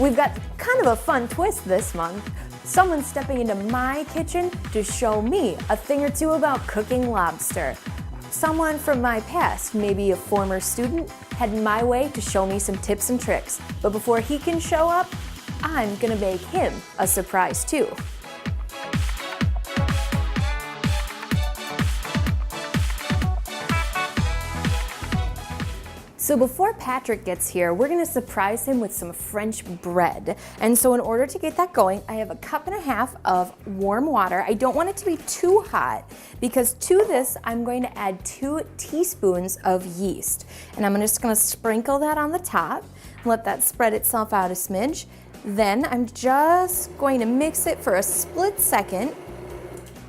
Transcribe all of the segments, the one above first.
we've got kind of a fun twist this month. Someone's stepping into my kitchen to show me a thing or two about cooking lobster. Someone from my past, maybe a former student, heading my way to show me some tips and tricks. But before he can show up, I'm gonna make him a surprise too. So before Patrick gets here, we're gonna surprise him with some French bread. And so in order to get that going, I have a cup and a half of warm water. I don't want it to be too hot because to this, I'm going to add 2 teaspoons of yeast. And I'm just gonna sprinkle that on the top, let that spread itself out a smidge. Then I'm just going to mix it for a split second.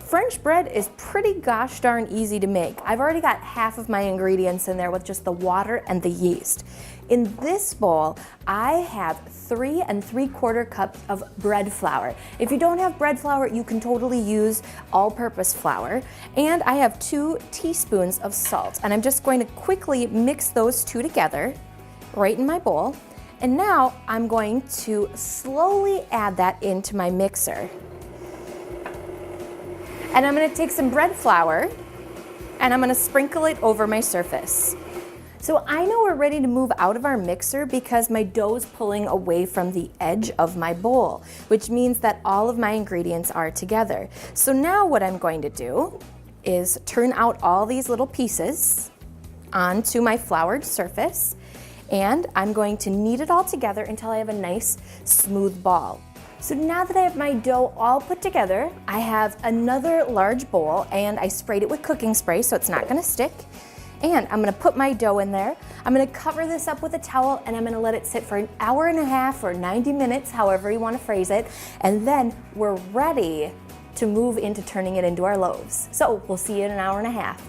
French bread is pretty gosh darn easy to make. I've already got half of my ingredients in there with just the water and the yeast. In this bowl, I have 3 3/4 cups of bread flour. If you don't have bread flour, you can totally use all-purpose flour. And I have 2 teaspoons of salt. And I'm just going to quickly mix those 2 together right in my bowl. And now I'm going to slowly add that into my mixer. And I'm gonna take some bread flour and I'm gonna sprinkle it over my surface. So I know we're ready to move out of our mixer because my dough is pulling away from the edge of my bowl, which means that all of my ingredients are together. So now what I'm going to do is turn out all these little pieces onto my floured surface, and I'm going to knead it all together until I have a nice smooth ball. So now that I have my dough all put together, I have another large bowl and I sprayed it with cooking spray so it's not gonna stick. And I'm gonna put my dough in there. I'm gonna cover this up with a towel and I'm gonna let it sit for an hour and a half or 90 minutes, however you wanna phrase it. And then we're ready to move into turning it into our loaves. So we'll see you in an hour and a half.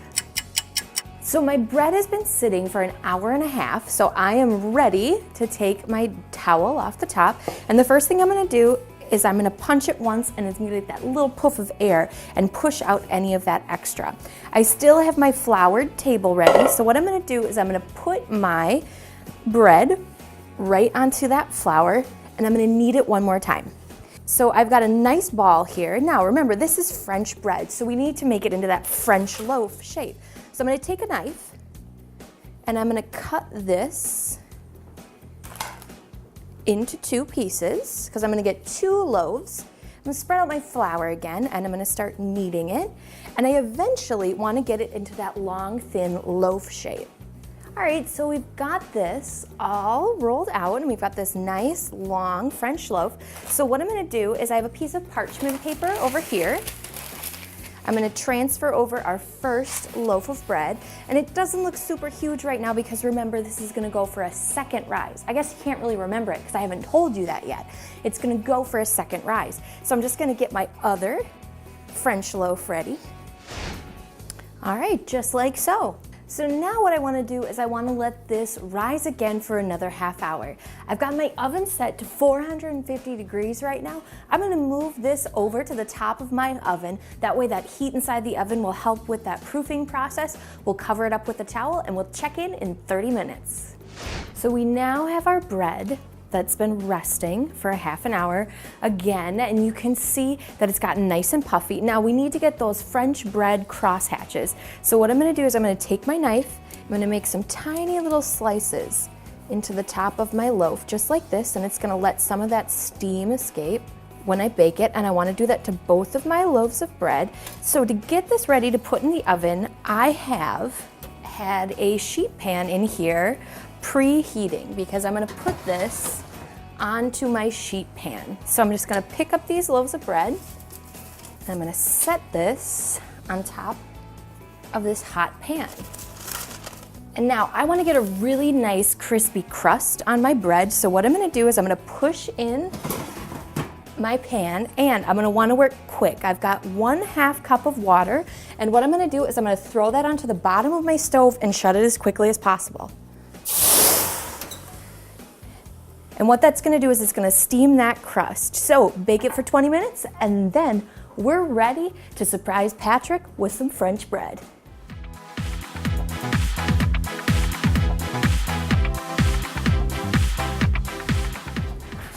So my bread has been sitting for an hour and a half, so I am ready to take my towel off the top. And the first thing I'm gonna do is I'm gonna punch it once and it's gonna get that little puff of air and push out any of that extra. I still have my floured table ready, so what I'm gonna do is I'm gonna put my bread right onto that flour and I'm gonna knead it one more time. So I've got a nice ball here. Now remember, this is French bread, so we need to make it into that French loaf shape. So I'm gonna take a knife and I'm gonna cut this into 2 pieces because I'm gonna get 2 loaves. I'm gonna spread out my flour again and I'm gonna start kneading it. And I eventually wanna get it into that long, thin loaf shape. All right, so we've got this all rolled out and we've got this nice, long French loaf. So what I'm gonna do is I have a piece of parchment paper over here. I'm gonna transfer over our first loaf of bread, and it doesn't look super huge right now because remember, this is gonna go for a second rise. I guess you can't really remember it because I haven't told you that yet. It's gonna go for a second rise. So I'm just gonna get my other French loaf ready. All right, just like so. So now what I wanna do is I wanna let this rise again for another half hour. I've got my oven set to 450 degrees right now. I'm gonna move this over to the top of my oven. That way that heat inside the oven will help with that proofing process. We'll cover it up with a towel and we'll check in 30 minutes. So we now have our bread that's been resting for a half an hour again, and you can see that it's gotten nice and puffy. Now we need to get those French bread crosshatches. So what I'm gonna do is I'm gonna take my knife, I'm gonna make some tiny little slices into the top of my loaf, just like this, and it's gonna let some of that steam escape when I bake it, and I wanna do that to both of my loaves of bread. So to get this ready to put in the oven, I have had a sheet pan in here preheating because I'm gonna put this onto my sheet pan. So I'm just gonna pick up these loaves of bread and I'm gonna set this on top of this hot pan. And now I wanna get a really nice crispy crust on my bread. So what I'm gonna do is I'm gonna push in my pan and I'm gonna wanna work quick. I've got 1/2 cup of water, and what I'm gonna do is I'm gonna throw that onto the bottom of my stove and shut it as quickly as possible. And what that's gonna do is it's gonna steam that crust. So bake it for 20 minutes and then we're ready to surprise Patrick with some French bread.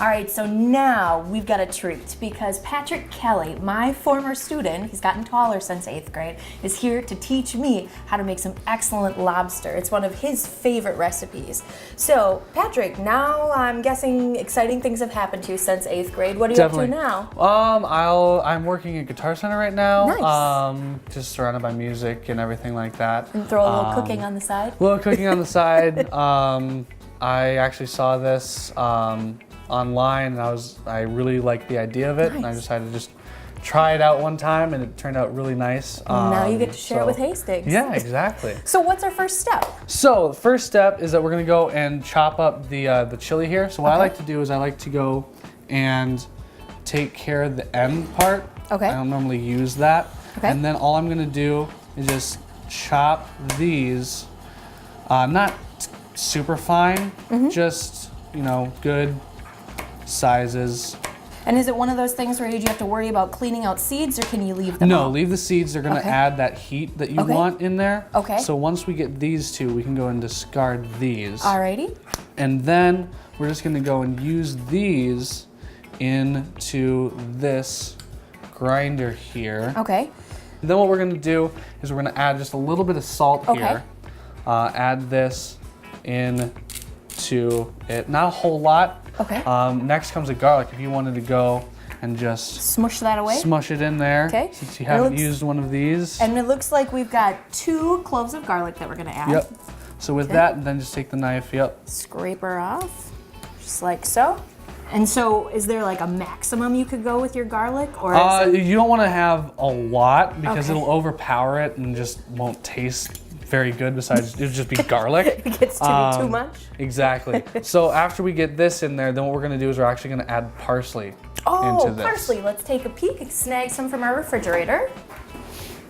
All right, so now we've got a treat because Patrick Kelly, my former student, he's gotten taller since 8th grade, is here to teach me how to make some excellent lobster. It's one of his favorite recipes. So, Patrick, now I'm guessing exciting things have happened to you since 8th grade. What are you up to now? I'm working at Guitar Center right now. Nice. Just surrounded by music and everything like that. And throw a little cooking on the side? A little cooking on the side. I actually saw this online, and I really liked the idea of it, Nice. and I decided to just try it out one time, and it turned out really nice. Now you get to share it with Hastings. Yeah, exactly. So what's our first step? So the first step is that we're gonna go and chop up the chili here. So what I like to do is I like to go and take care of the end part. Okay. I don't normally use that. Okay. And then all I'm gonna do is just chop these, not super fine, just, good sizes. And is it one of those things where you have to worry about cleaning out seeds, or can you leave them No, out? leave the seeds. They're gonna add that heat that you want in there. Okay. So once we get these two, we can go and discard these. Alrighty. And then we're just gonna go and use these into this grinder here. Okay. Then what we're gonna do is we're gonna add just a little bit of salt here. Add this into it, not a whole lot. Okay. Next comes the garlic. If you wanted to go and just Smush that away. smush it in there. Okay. Since you haven't used one of these. And it looks like we've got 2 cloves of garlic that we're gonna add. Yep. So with that, then just take the knife, Scrape her off, just like so. And so, is there like a maximum you could go with your garlic, or is it... You don't want to have a lot because Okay. it'll overpower it and just won't taste very good. Besides, it'll just be garlic. It gets to be too much? Exactly. So after we get this in there, then what we're gonna do is we're actually gonna add parsley into this. Parsley. Let's take a peek and snag some from our refrigerator.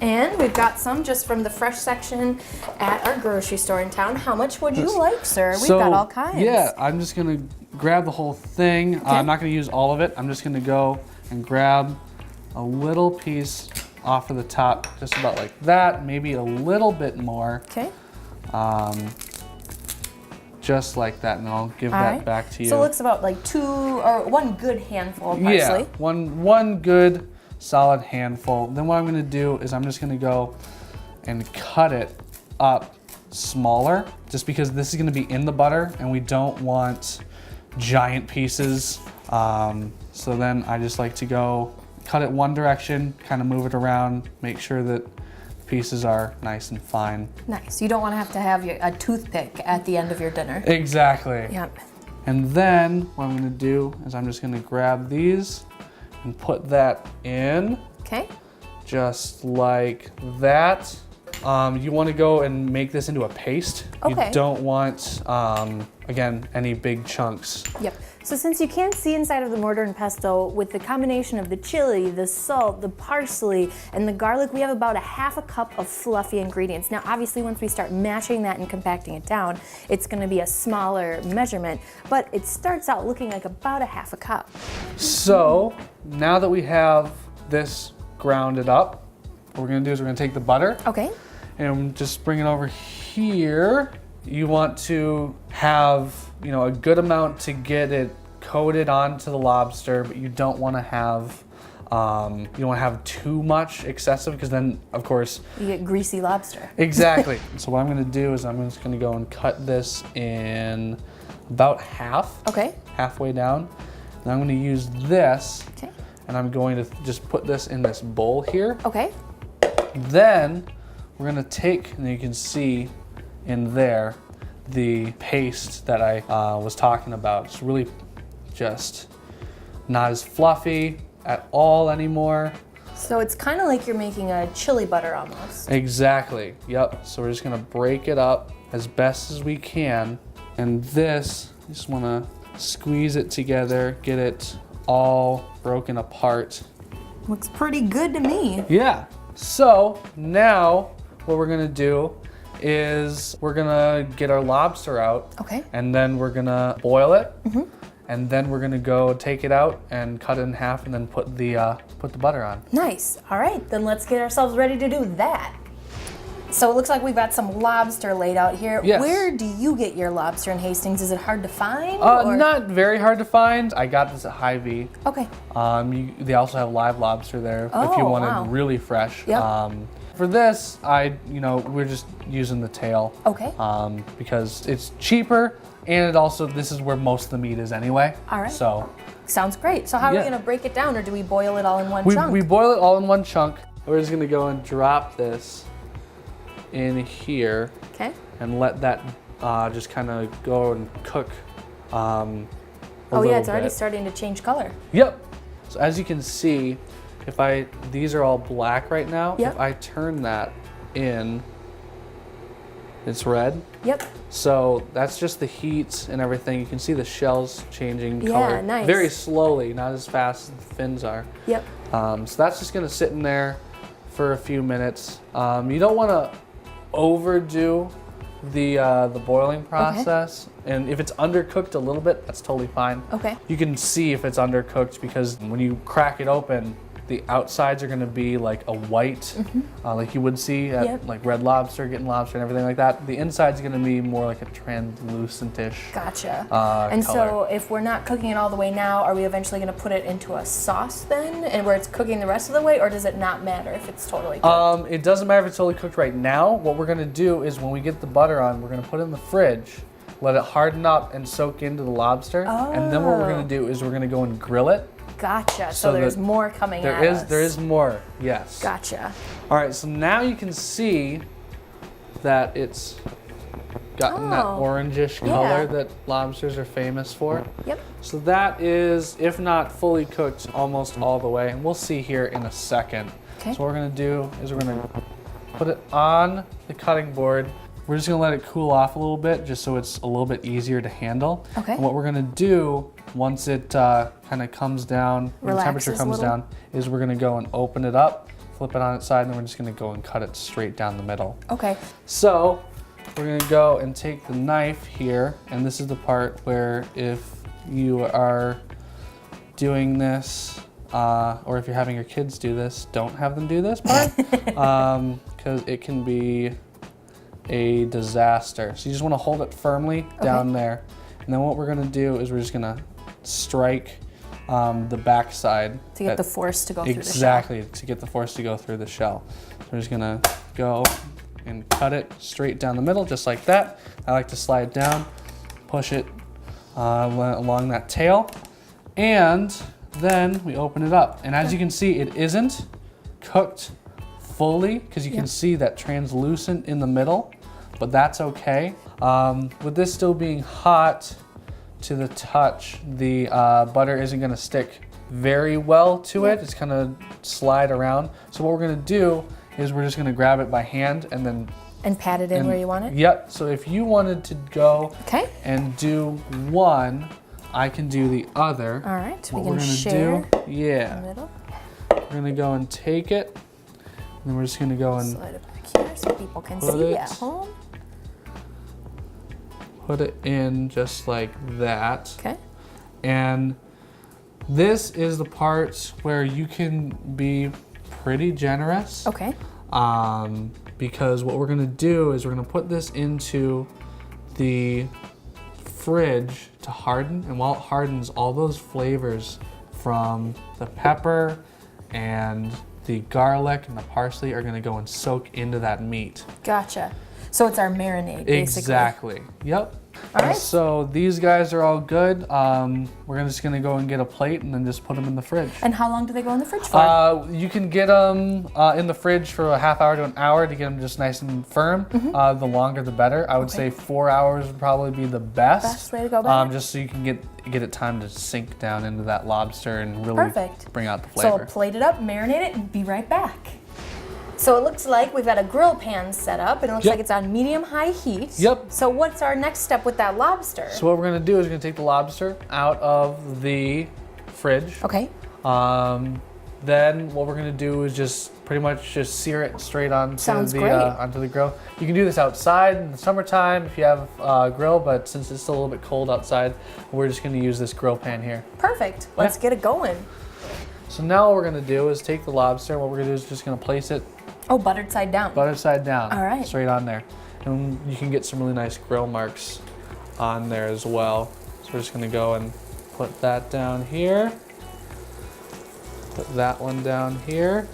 And we've got some just from the fresh section at our grocery store in town. How much would you like, sir? We've got all kinds. Yeah, I'm just gonna grab the whole thing. I'm not gonna use all of it. I'm just gonna go and grab a little piece off of the top, just about like that, maybe a little bit more. Okay. Just like that, and I'll give that back to you. So it looks about like 1 good handful of parsley. Yeah, one good solid handful. Then what I'm gonna do is I'm just gonna go and cut it up smaller, just because this is gonna be in the butter and we don't want giant pieces. So then I just like to go cut it one direction, kind of move it around, make sure that the pieces are nice and fine. Nice. You don't want to have a toothpick at the end of your dinner. Exactly. Yep. And then what I'm gonna do is I'm just gonna grab these and put that in. Okay. Just like that. You want to go and make this into a paste. Okay. You don't want, again, any big chunks. Yep. So since you can't see inside of the mortar and pestle, with the combination of the chili, the salt, the parsley, and the garlic, we have about 1/2 cup of fluffy ingredients. Now, obviously, once we start mashing that and compacting it down, it's gonna be a smaller measurement, but it starts out looking like about 1/2 cup. So now that we have this grounded up, what we're gonna do is we're gonna take the butter. Okay. And just bring it over here. You want to have, a good amount to get it coated onto the lobster, but you don't want to have, too much excessive, because then, of course, You get greasy lobster. Exactly. So what I'm gonna do is I'm just gonna go and cut this in about half. Okay. Halfway down. And I'm gonna use this, Okay. and I'm going to just put this in this bowl here. Okay. Then we're gonna take, and you can see in there, the paste that I was talking about. It's really just not as fluffy at all anymore. So it's kind of like you're making a chili butter almost. Exactly, yep. So we're just gonna break it up as best as we can. And this, you just wanna squeeze it together, get it all broken apart. Looks pretty good to me. Yeah, so now what we're gonna do is we're gonna get our lobster out. Okay. And then we're gonna boil it. And then we're gonna go take it out and cut it in half and then put the butter on. Nice. All right, then let's get ourselves ready to do that. So it looks like we've got some lobster laid out here. Yes. Where do you get your lobster in Hastings? Is it hard to find? Or? Not very hard to find. I got this at Hy-Vee. Okay. They also have live lobster there if you wanted really fresh. Yep. For this, we're just using the tail. Okay. Because it's cheaper, and this is where most of the meat is anyway. All right. So. Sounds great. So how are we going to break it down, or do we boil it all in one chunk? We boil it all in one chunk. We're just going to go and drop this in here. Okay. And let that just kind of go and cook. Oh yeah, it's already starting to change color. Yep. So as you can see, these are all black right now. Yep. If I turn that in, it's red. Yep. So that's just the heat and everything. You can see the shells changing color. Yeah, nice. Very slowly, not as fast as the fins are. Yep. So that's just gonna sit in there for a few minutes. You don't wanna overdo the boiling process. Okay. And if it's undercooked a little bit, that's totally fine. Okay. You can see if it's undercooked because when you crack it open, the outsides are going to be like a white, like you would see at like Red Lobster, Getting Lobster and everything like that. The inside's going to be more like a translucent-ish Gotcha. color. And so if we're not cooking it all the way now, are we eventually going to put it into a sauce then, and where it's cooking the rest of the way, or does it not matter if it's totally cooked? It doesn't matter if it's totally cooked right now. What we're going to do is when we get the butter on, we're going to put it in the fridge, let it harden up and soak into the lobster, and then what we're going to do is we're going to go and grill it. Gotcha. So there's more coming at us. There is more, yes. Gotcha. All right, so now you can see that it's gotten that orangish color that lobsters are famous for. Yep. So that is, if not fully cooked, almost all the way. And we'll see here in a second. Okay. So what we're gonna do is we're gonna put it on the cutting board. We're just gonna let it cool off a little bit just so it's a little bit easier to handle. Okay. And what we're gonna do once it kind of comes down, when the temperature comes down, is we're gonna go and open it up, flip it on its side, and then we're just gonna go and cut it straight down the middle. Okay. So we're gonna go and take the knife here, and this is the part where if you are doing this, or if you're having your kids do this, don't have them do this part, because it can be a disaster. So you just wanna hold it firmly down there. And then what we're gonna do is we're just gonna strike the back side. To get the force to go through the shell. Exactly, to get the force to go through the shell. So we're just gonna go and cut it straight down the middle, just like that. I like to slide down, push it along that tail, and then we open it up. And as you can see, it isn't cooked fully, because you can see that translucent in the middle, but that's okay. With this still being hot to the touch, the butter isn't gonna stick very well to it. It's gonna slide around. So what we're gonna do is we're just gonna grab it by hand and then pat it in where you want it? Yep, so if you wanted to go and do one, I can do the other. All right, what we can we're gonna share do, the middle. We're gonna go and take it, and then we're just gonna go and slide it back here so people can see at home. Put it in just like that. Okay. And this is the part where you can be pretty generous. Okay. Because what we're gonna do is we're gonna put this into the fridge to harden, and while it hardens, all those flavors from the pepper and the garlic and the parsley are gonna go and soak into that meat. Gotcha. So it's our marinade, basically. Exactly. Yep. All right. So these guys are all good. We're just gonna go and get a plate and then just put them in the fridge. And how long do they go in the fridge for? You can get them in the fridge for a half hour to an hour to get them just nice and firm. The longer the better. I would say 4 hours would probably be the best. Best way to go about it. Just so you can get it time to sink down into that lobster and really bring out the flavor. So plate it up, marinate it, and be right back. So it looks like we've got a grill pan set up, and it looks like it's on medium-high heat. Yep. So what's our next step with that lobster? So what we're gonna do is we're gonna take the lobster out of the fridge. Okay. Then what we're gonna do is just pretty much just sear it straight onto the grill. You can do this outside in the summertime if you have a grill, but since it's still a little bit cold outside, we're just gonna use this grill pan here. Perfect. Let's get it going. So now what we're gonna do is take the lobster, and what we're gonna do is just gonna place it Oh, buttered side down. Buttered side down. All right. Straight on there. And you can get some really nice grill marks on there as well. So we're just gonna go and put that down here. Put that one down here.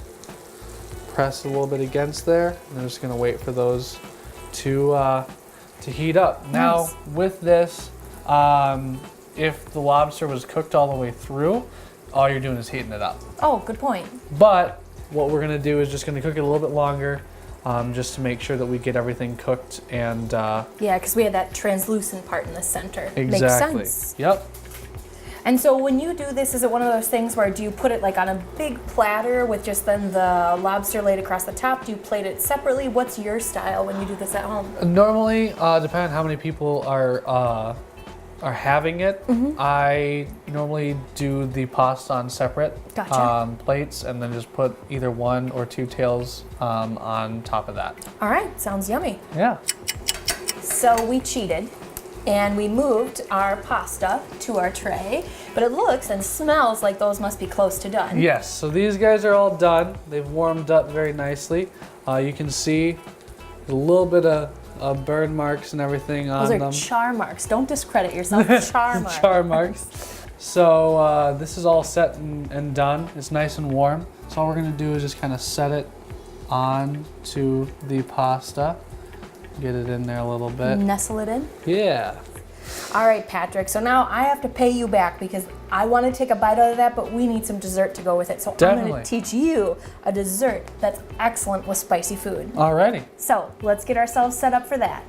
Press a little bit against there. And I'm just gonna wait for those to heat up. Nice. Now with this, if the lobster was cooked all the way through, all you're doing is heating it up. Oh, good point. But what we're gonna do is just gonna cook it a little bit longer, just to make sure that we get everything cooked and Yeah, because we had that translucent part in the center. exactly. Makes sense. Yep. And so when you do this, is it one of those things where do you put it like on a big platter with just then the lobster laid across the top? Do you plate it separately? What's your style when you do this at home? Normally, depending on how many people are having it, I normally do the pasta on separate Gotcha. plates and then just put either 1 or 2 tails on top of that. All right, sounds yummy. Yeah. So we cheated and we moved our pasta to our tray, but it looks and smells like those must be close to done. Yes, so these guys are all done. They've warmed up very nicely. You can see a little bit of burn marks and everything on Those them. are char marks. Don't discredit yourself. Char marks. Char marks. So this is all set and done. It's nice and warm. So all we're gonna do is just kind of set it on to the pasta. Get it in there a little bit. Nestle it in. Yeah. All right, Patrick. So now I have to pay you back because I want to take a bite out of that, but we need some dessert to go with it. So I'm Definitely. going to teach you a dessert that's excellent with spicy food. Alrighty. So let's get ourselves set up for that.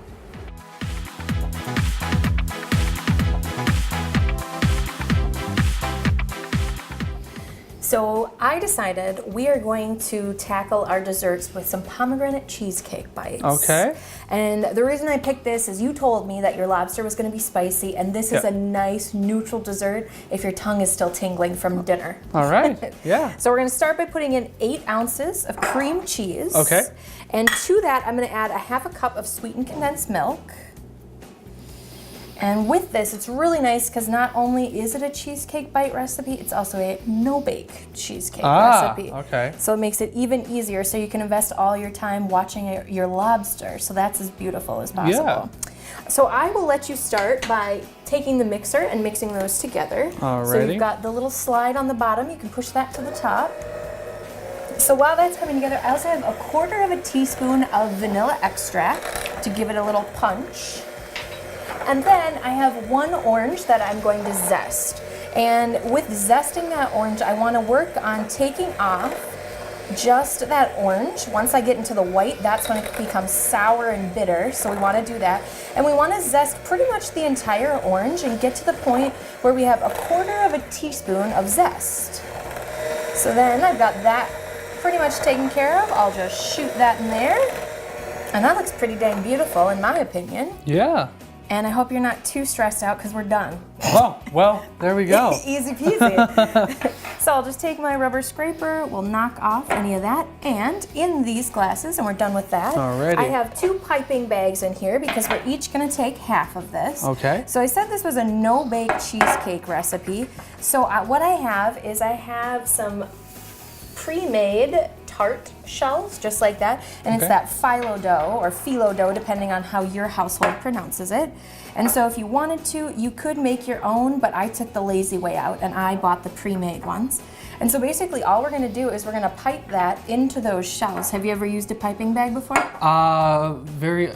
So I decided we are going to tackle our desserts with some pomegranate cheesecake bites. Okay. And the reason I picked this is you told me that your lobster was going to be spicy, and this is Yep. a nice neutral dessert if your tongue is still tingling from dinner. All right. Yeah. So we're going to start by putting in 8 ounces of cream cheese. Okay. And to that, I'm going to add a 1/2 cup of sweetened condensed milk. And with this, it's really nice because not only is it a cheesecake bite recipe, it's also a no-bake cheesecake recipe. Okay. So it makes it even easier so you can invest all your time watching your lobster. So that's as beautiful as possible. So I will let you start by taking the mixer and mixing those together. So Alrighty. you've got the little slide on the bottom. You can push that to the top. So while that's coming together, I also have 1/4 teaspoon of vanilla extract to give it a little punch. And then I have 1 orange that I'm going to zest. And with zesting that orange, I want to work on taking off just that orange. Once I get into the white, that's when it becomes sour and bitter. So we want to do that. And we want to zest pretty much the entire orange and get to the point where we have 1/4 teaspoon of zest. So then I've got that pretty much taken care of. I'll just shoot that in there. And that looks pretty dang beautiful in my opinion. Yeah. And I hope you're not too stressed out because we're done. Oh, well, there we go. Easy peasy. So I'll just take my rubber scraper, we'll knock off any of that, and in these glasses, and we're done with that, Alrighty. I have 2 piping bags in here because we're each gonna take half of this. Okay. So I said this was a no-bake cheesecake recipe. So what I have is I have some pre-made tart shells, just like that, and it's Okay. that phyllo dough or phyllo dough, depending on how your household pronounces it. And so if you wanted to, you could make your own, but I took the lazy way out and I bought the pre-made ones. And so basically all we're gonna do is we're gonna pipe that into those shells. Have you ever used a piping bag before? Very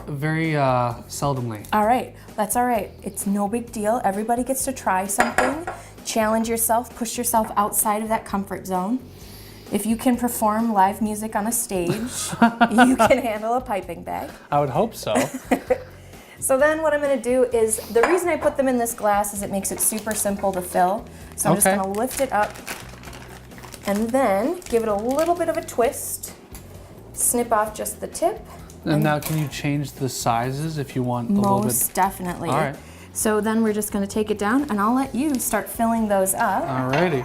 seldomly. All right, that's all right. It's no big deal. Everybody gets to try something, challenge yourself, push yourself outside of that comfort zone. If you can perform live music on a stage, you can handle a piping bag. I would hope so. So then what I'm gonna do is, the reason I put them in this glass is it makes it super simple to fill. So I'm just Okay. gonna lift it up and then give it a little bit of a twist, snip off just the tip. And now can you change the sizes if you want a little bit? Most definitely. All right. So then we're just gonna take it down and I'll let you start filling those up. Alrighty.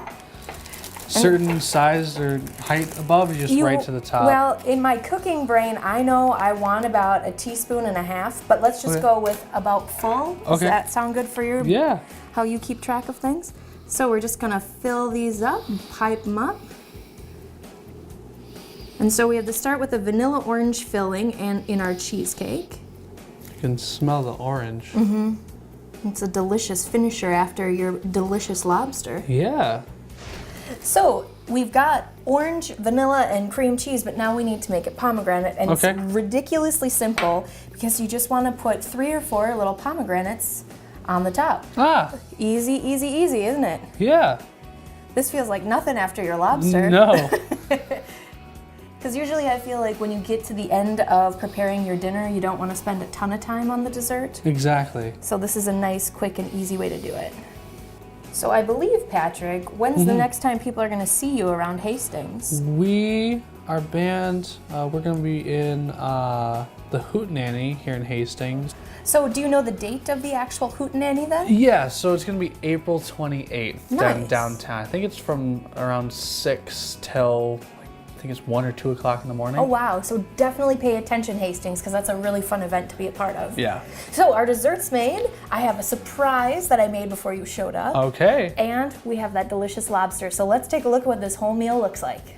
Certain size or height above, you just right to the top. Well, in my cooking brain, I know I want about 1.5 teaspoons, but let's just Okay. go with about full. Does Okay. that sound good for you? Yeah. How you keep track of things? So we're just gonna fill these up and pipe them up. And so we have to start with a vanilla orange filling and in our cheesecake. You can smell the orange. It's a delicious finisher after your delicious lobster. Yeah. So we've got orange, vanilla, and cream cheese, but now we need to make it pomegranate. And Okay. it's ridiculously simple because you just want to put 3 or 4 little pomegranates on the top. Ah, Easy, easy, easy, isn't it? yeah. This feels like nothing after your lobster. No. Because usually I feel like when you get to the end of preparing your dinner, you don't want to spend a ton of time on the dessert. Exactly. So this is a nice, quick, and easy way to do it. So I believe, Patrick, when's the next time people are going to see you around Hastings? Our band, we're going to be in the Hootenanny here in Hastings. So do you know the date of the actual Hootenanny then? Yeah, so it's going to be April 28th Nice. downtown. I think it's from around 6 till, I think it's 1 or 2 o'clock in the morning. Oh wow, so definitely pay attention, Hastings, because that's a really fun event to be a part of. Yeah. So our dessert's made. I have a surprise that I made before you showed up. Okay. And we have that delicious lobster. So let's take a look at what this whole meal looks like.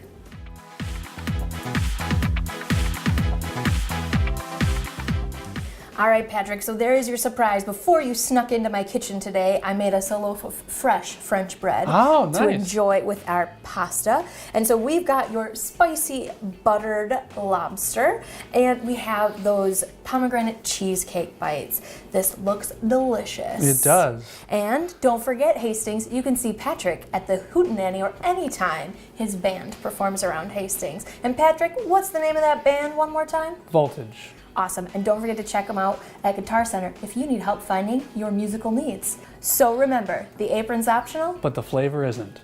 All right, Patrick, so there is your surprise. Before you snuck into my kitchen today, I made us a loaf of fresh French bread Oh, nice. to enjoy with our pasta. And so we've got your spicy buttered lobster, and we have those pomegranate cheesecake bites. This looks delicious. It does. And don't forget, Hastings, you can see Patrick at the Hootenanny or anytime his band performs around Hastings. And Patrick, what's the name of that band one more time? Voltage. Awesome, and don't forget to check them out at Guitar Center if you need help finding your musical needs. So remember, the apron's optional. But the flavor isn't.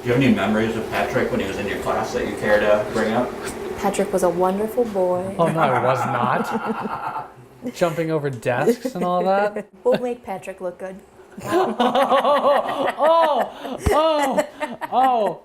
Do you have any memories of Patrick when he was in your class that you care to bring up? Patrick was a wonderful boy. Oh, no, it was not. Jumping over desks and all that. We'll make Patrick look good. Oh,